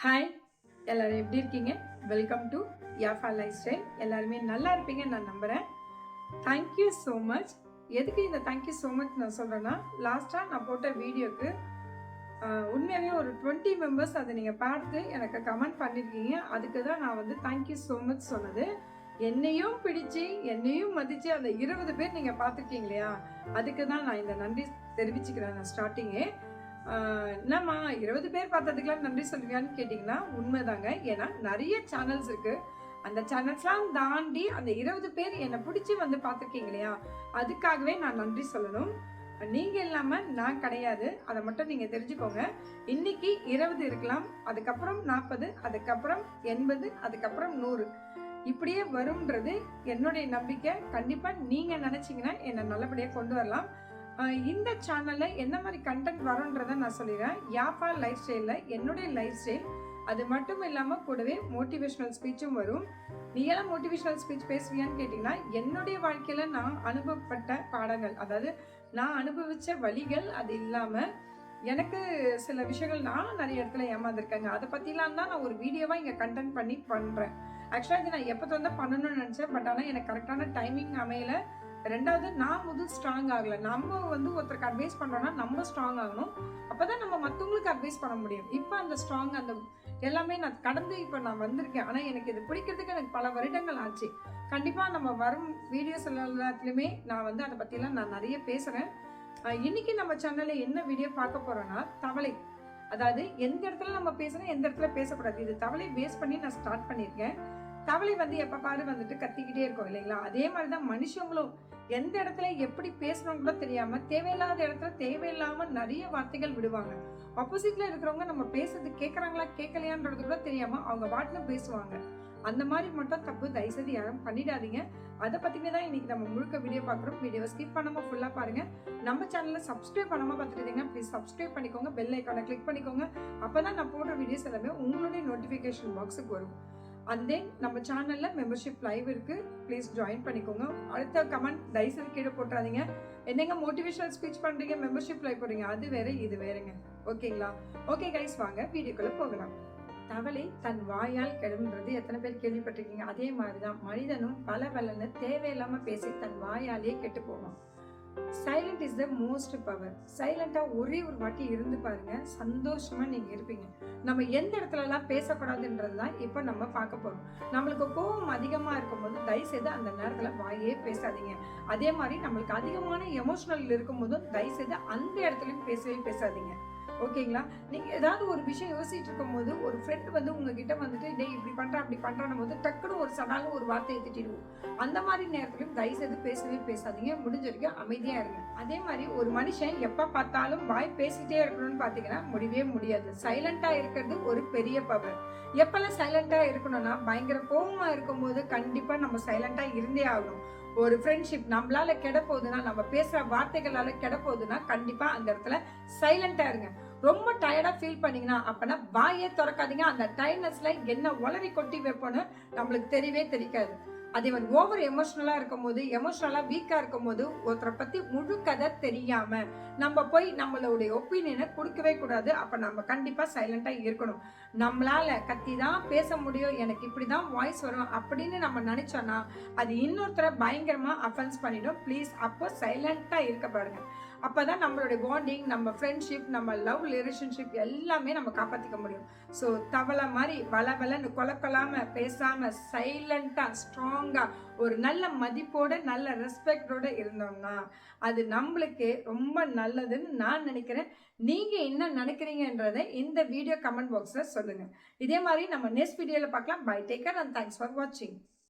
Hi, எல்லாரும் எப்படி இருக்கீங்க? Welcome to Yafa lifestyle. எல்லாருமே நல்லா இருப்பீங்கன்னு நான் நம்புகிறேன். Thank you so much. எதுக்கு இந்த தேங்க்யூ ஸோ மச் நான் சொல்கிறேன்னா, லாஸ்ட்டாக நான் போட்ட வீடியோக்கு உண்மையாகவே ஒரு 20 மெம்பர்ஸ் அதை நீங்கள் பார்த்து எனக்கு கமெண்ட் பண்ணியிருக்கீங்க. அதுக்கு தான் நான் வந்து தேங்க்யூ ஸோ மச் சொன்னது. என்னையும் பிடிச்சி என்னையும் மதித்து அந்த 20 பேர் நீங்கள் பார்த்துருக்கீங்க இல்லையா, அதுக்கு தான் நான் இந்த நன்றி தெரிவிச்சுக்கிறேன். நான் ஸ்டார்டிங்கே என்னம்மா 20 பேர் பார்த்ததுக்கெல்லாம் நன்றி சொல்லுவியான்னு கேட்டிங்கன்னா உண்மைதாங்க. ஏன்னா நிறைய சேனல்ஸ் இருக்குது. அந்த சேனல்ஸ்லாம் தாண்டி அந்த 20 பேர் என்னை பிடிச்சி வந்து பார்த்துருக்கீங்க இல்லையா, அதுக்காகவே நான் நன்றி சொல்லணும். நீங்கள் இல்லாமல் நான் கிடையாது, அதை மட்டும் நீங்கள் தெரிஞ்சுக்கோங்க. இன்னைக்கு 20 இருக்கலாம், அதுக்கப்புறம் 40, அதுக்கப்புறம் 80, அதுக்கப்புறம் 100 இப்படியே வரும்ன்றது என்னுடைய நம்பிக்கை. கண்டிப்பாக நீங்கள் நினச்சிங்கன்னா என்னை நல்லபடியாக கொண்டு வரலாம். இந்த சேனலில் என்ன மாதிரி கண்டென்ட் வரும்ன்றதை நான் சொல்லிடுறேன். யாஃபா லைஃப் ஸ்டைலில் என்னுடைய லைஃப் ஸ்டைல், அது மட்டும் இல்லாமல் கூடவே மோட்டிவேஷ்னல் ஸ்பீச்சும் வரும். நீ எல்லாம் மோட்டிவேஷ்னல் ஸ்பீச் பேசுவியான்னு கேட்டிங்கன்னா, என்னுடைய வாழ்க்கையில் நான் அனுபவப்பட்ட பாடங்கள், அதாவது நான் அனுபவித்த வழிகள், அது இல்லாமல் எனக்கு சில விஷயங்கள் நான் நிறைய இடத்துல ஏமாந்துருக்கேங்க. அதை பற்றிலாம் தான் நான் ஒரு வீடியோவாக இங்கே கண்டென்ட் பண்ணி பண்ணுறேன். ஆக்சுவலாக இது நான் எப்போ வந்து பண்ணணும்னு நினச்சேன், பட் ஆனால் எனக்கு கரெக்டான டைமிங் அமையலை. ரெண்டாவது, நான் முதல் ஸ்ட்ராங் ஆகலை. நம்ம வந்து ஒருத்தருக்கு அட்வைஸ் பண்ணுறோன்னா நம்ம ஸ்ட்ராங் ஆகணும். அப்போ தான் நம்ம மற்றவங்களுக்கு அட்வைஸ் பண்ண முடியும். இப்போ அந்த ஸ்ட்ராங் அந்த எல்லாமே நான் கடந்து இப்போ நான் வந்திருக்கேன். ஆனால் எனக்கு இது பிடிக்கிறதுக்கு எனக்கு பல வருடங்கள் ஆச்சு. கண்டிப்பாக நம்ம வரும் வீடியோஸ் எல்லாத்துலேயுமே நான் வந்து அதை பற்றிலாம் நான் நிறைய பேசுகிறேன். இன்றைக்கி நம்ம சேனலில் என்ன வீடியோ பார்க்க போகிறோன்னா, தவளை. அதாவது எந்த இடத்துல நம்ம பேசுகிறோம், எந்த இடத்துல பேசக்கூடாது, இது தவளை பேஸ் பண்ணி நான் ஸ்டார்ட் பண்ணியிருக்கேன். தவளை வந்து எப்போ பாரு வந்துட்டு கத்திக்கிட்டே இருக்கும் இல்லைங்களா, அதே மாதிரி தான் மனுஷங்களும் எந்த இடத்துல எப்படி பேசணும் கூட தெரியாம தேவையில்லாத இடத்துல தேவையில்லாம நிறைய வார்த்தைகள் விடுவாங்க. ஆப்போசிட்ல இருக்கிறவங்க நம்ம பேசுறது கேட்கறாங்களா கேட்கலையான்றது கூட தெரியாம அவங்க பாட்டுல பேசுவாங்க. அந்த மாதிரி மட்டும் தப்பு தயவுசெய்து யாரும் பண்ணிடாதீங்க. அதை பத்தினே தான் இன்னைக்கு நம்ம முழுக்க வீடியோ பார்க்குறோம். வீடியோவை ஸ்கிப் பண்ணாம ஃபுல்லா பாருங்க. நம்ம சேனலை சப்ஸ்கிரைப் பண்ணாம பார்த்துட்டீங்கன்னா ப்ளீஸ் சப்ஸ்கிரைப் பண்ணிக்கோங்க, பெல் ஐக்கானை கிளிக் பண்ணிக்கோங்க. அப்பதான் நான் போடுற வீடியோஸ் எல்லாமே உங்களுடைய நோட்டிஃபிகேஷன் பாக்ஸுக்கு வரும். அண்ட் தென் நம்ம சேனலில் மெம்பர்ஷிப் லைவ் இருக்குது, ப்ளீஸ் ஜாயின் பண்ணிக்கோங்க. அடுத்த கமெண்ட் தயவுசெய்து கீழே போட்டுறாதீங்க. என்னங்க மோட்டிவேஷனல் ஸ்பீச் பண்ணுறீங்க, மெம்பர்ஷிப் லைவ் போடுறீங்க, அது வேறு இது வேறுங்க. ஓகேங்களா? ஓகே கைஸ், வாங்க வீடியோக்குள்ளே போகலாம். தவளை தன் வாயால் கெடும்ன்றது எத்தனை பேர் கேள்விப்பட்டிருக்கீங்க? அதே மாதிரி தான் மனிதனும் பல பலன்னு தேவையில்லாமல் பேசி தன் வாயாலேயே கெட்டு போவான். Silent is the most power. சைலண்டாக ஒரே ஒரு வாட்டி இருந்து பாருங்க, சந்தோஷமாக நீங்கள் இருப்பீங்க. நம்ம எந்த இடத்துலலாம் பேசக்கூடாதுன்றது தான் இப்போ நம்ம பார்க்க போகிறோம். நம்மளுக்கு கோபம் அதிகமாக இருக்கும்போது தயவுசெய்து அந்த நேரத்தில் வாயே பேசாதீங்க. அதே மாதிரி நம்மளுக்கு அதிகமான எமோஷனல் இருக்கும்போதும் தயவுசெய்து அந்த இடத்துலையும் பேசவே பேசாதீங்க. ஓகேங்களா? நீங்கள் ஏதாவது ஒரு விஷயம் யோசிச்சுட்டு இருக்கும் போது ஒரு ஃப்ரெண்ட் வந்து உங்ககிட்ட வந்துட்டு டே இப்படி பண்ணுறா அப்படி பண்ணுறான் போது டக்குன்னு ஒரு சடாலும் ஒரு வார்த்தையை திட்டிடுவோம். அந்த மாதிரி நேரத்துலையும் தயவுசெய்து பேசவே பேசாதீங்க. முடிஞ்ச வரைக்கும் அமைதியாக இருங்க. அதே மாதிரி ஒரு மனுஷன் எப்போ பார்த்தாலும் வாய் பேசிட்டே இருக்கணும்னு பார்த்தீங்கன்னா முடியவே முடியாது. சைலண்டாக இருக்கிறது ஒரு பெரிய பவர். எப்பெல்லாம் சைலண்டாக இருக்கணும்னா, பயங்கர கோபமாக இருக்கும்போது கண்டிப்பாக நம்ம சைலண்டாக இருந்தே ஆகணும். ஒரு ஃப்ரெண்ட்ஷிப் நம்மளால கெட போகுதுன்னா, நம்ம பேசுகிற வார்த்தைகளால கெட போகுதுன்னா கண்டிப்பாக அந்த இடத்துல சைலண்டாக இருங்க. ரொம்ப டயர்டா ஃபீல் பண்ணீங்கன்னா அப்பனா வாயே திறக்காதீங்க. அந்த டயர்ட்னஸ்ல என்ன உளறி கொட்டி வைப்போன்னு நம்மளுக்கு தெரியவே தெரியாது. அதே மாதிரி ஓவர் எமோஷனலா இருக்கும் போது, எமோஷனலா வீக்கா இருக்கும் போது ஒருத்தரை பத்தி முழு கதை தெரியாம நம்ம போய் நம்மளுடைய ஒப்பீனியனை கொடுக்கவே கூடாது. அப்ப நம்ம கண்டிப்பா சைலண்டா இருக்கணும். நம்மளால கத்தி தான் பேச முடியும், எனக்கு இப்படிதான் வாய்ஸ் வரும் அப்படின்னு நம்ம நினைச்சோம்னா அது இன்னொருத்தரை பயங்கரமா அஃபென்ஸ் பண்ணிடும். ப்ளீஸ் அப்போ சைலண்டா இருக்க பாருங்க. அப்பதான் நம்மளுடைய பாண்டிங், நம்ம ஃப்ரெண்ட்ஷிப், நம்ம லவ் ரிலேஷன்ஷிப் எல்லாமே நம்ம காப்பாற்றிக்க முடியும். ஸோ தவளை மாதிரி வளவலன்னு கொலக்கொல்லாம பேசாம சைலண்டா ஸ்ட்ராங்கா ஒரு நல்ல மதிப்போட நல்ல ரெஸ்பெக்டோட இருந்தோம்னா அது நம்மளுக்கு ரொம்ப நல்லதுன்னு நான் நினைக்கிறேன். நீங்க என்ன நினைக்கிறீங்கன்றதை இந்த வீடியோ கமெண்ட் பாக்ஸ்ல சொல்லுங்க. இதே மாதிரி நம்ம நெக்ஸ்ட் வீடியோல பார்க்கலாம். Bye, take care and thanks for வாட்சிங்.